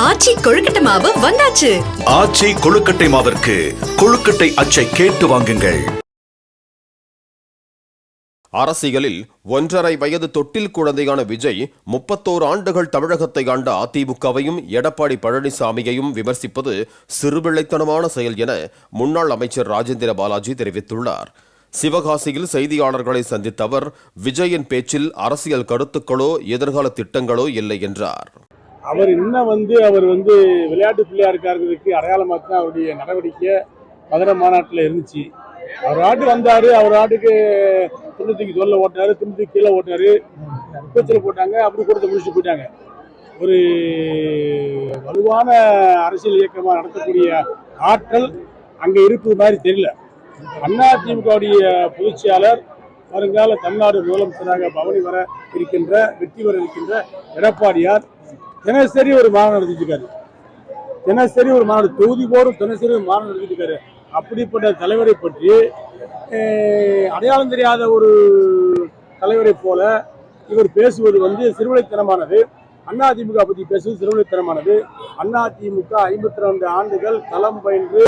ஆச்சி கொழுக்கட்டை மாவு வந்தாச்சு. ஆச்சி கொழுக்கட்டை மாவிற்கு கொழுக்கட்டை அச்சை கேட்டு வாங்குங்கள். அரசியலில் 1.5 வயது தொட்டில் குழந்தையான விஜய் 31 ஆண்டுகள் தமிழகத்தை ஆண்ட அதிமுகவையும் எடப்பாடி பழனிசாமியையும் விமர்சிப்பது சிறுபிள்ளைத்தனமான செயல் என முன்னாள் அமைச்சர் ராஜேந்திர பாலாஜி தெரிவித்துள்ளார். சிவகாசியில் செய்தியாளர்களை சந்தித்த அவர், விஜயின் பேச்சில் அரசியல் கருத்துக்களோ எதிர்கால திட்டங்களோ இல்லை என்றார். அவர் இன்னும் அவர் விளையாட்டு பிள்ளையாருக்காரர்களுக்கு அடையாளமாக தான் அவருடைய நடவடிக்கை மதுரை மாநாட்டில் இருந்துச்சு. அவர் ஆட்டு வந்தார், அவர் ஆட்டுக்கு துண்ணத்துக்கு சொல்ல ஓட்டினாரு, துண்ணத்துக்கு கீழே ஓட்டினாரு, கூச்சல் போட்டாங்க, அப்படி கொடுத்து முடிச்சுட்டு போயிட்டாங்க. ஒரு வலுவான அரசியல் இயக்கமாக நடத்தக்கூடிய ஆற்றல் அங்கே இருப்பது மாதிரி தெரியல. அதிமுகவுடைய பொதுச்செயலாளர் வருங்கால தமிழ்நாடு முதலமைச்சராக பவனி வெற்றி வர இருக்கின்ற எடப்பாடியார் தினசரி ஒரு மாநாடு நடத்திட்டு தினசரி ஒரு மாநாடு, தொகுதி போரும் தினசரி ஒரு மாநாடு நடத்திட்டு. அப்படிப்பட்ட தலைவரை பற்றி அடையாளம் தெரியாத ஒரு தலைவரை போல இவர் பேசுவது சிறுவிளைத்தனமானது. அதிமுக பற்றி பேசுவது சிறுவிளைத்தனமானது. அதிமுக 52 ஆண்டுகள் களம் பயின்று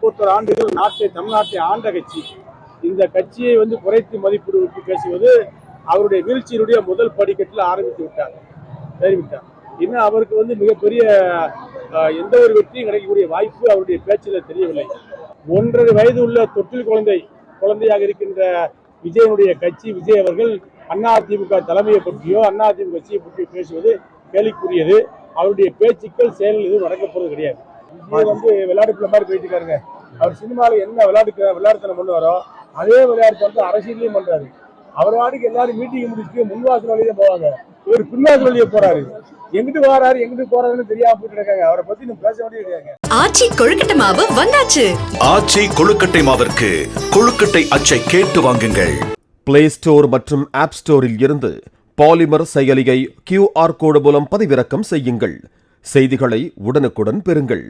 31 ஆண்டுகள் தமிழ்நாட்டை ஆண்ட கட்சி. இந்த கட்சியை குறைத்து மதிப்பிடுவதற்கு பேசுவது அவருடைய வீழ்ச்சியினுடைய முதல் படிக்கட்டில் ஆரம்பித்து விட்டார். இன்னும் அவருக்கு மிகப்பெரிய எந்த ஒரு வெற்றியும் கிடைக்கக்கூடிய வாய்ப்பு அவருடைய பேச்சில் தெரியவில்லை. 1.5 வயது உள்ள தொட்டில் குழந்தையாக இருக்கின்ற விஜயனுடைய கட்சி, விஜய் அவர்கள் அதிமுக தலைமையை பற்றியோ அதிமுக கட்சியை பற்றியோ பேசுவது கேள்விக்குரியது. அவருடைய பேச்சுக்கள் செயலில் எதுவும் நடக்கப்படுவது கிடையாது. விஜய் விளையாட்டு மாதிரி போயிட்டு இருக்காருங்க. அவர் சினிமாவில் என்ன விளையாட்டுத்தனம் பண்ணுவாரோ அதே விளையாட்டு அரசியலையும் பண்றாரு. அவர் வாடிக்கு எல்லாரும் மீட்டிங் முடிச்சுட்டு முன்வாசல் வழியே போவாங்க, இவர் பின்வாசல் வழியே போறாரு. எங்கிட்டு வராரு எங்கிட்டு போறாருன்னு தெரியாம போயிட்டு இருக்காங்க. அவரை பத்தி நம்ம பேச வேண்டியிருக்காங்க. ஆச்சி கொழுக்கட்டை மாவு வந்தாச்சு. ஆச்சி கொழுக்கட்டை மாவிற்கு கொழுக்கட்டை அச்சை கேட்டு வாங்குங்கள். பிளே ஸ்டோர் மற்றும் ஆப் ஸ்டோரில் இருந்து பாலிமர் செயலியை QR கோடு மூலம் பதிவிறக்கம் செய்யுங்கள். செய்திகளை உடனுக்குடன் பெறுங்கள்.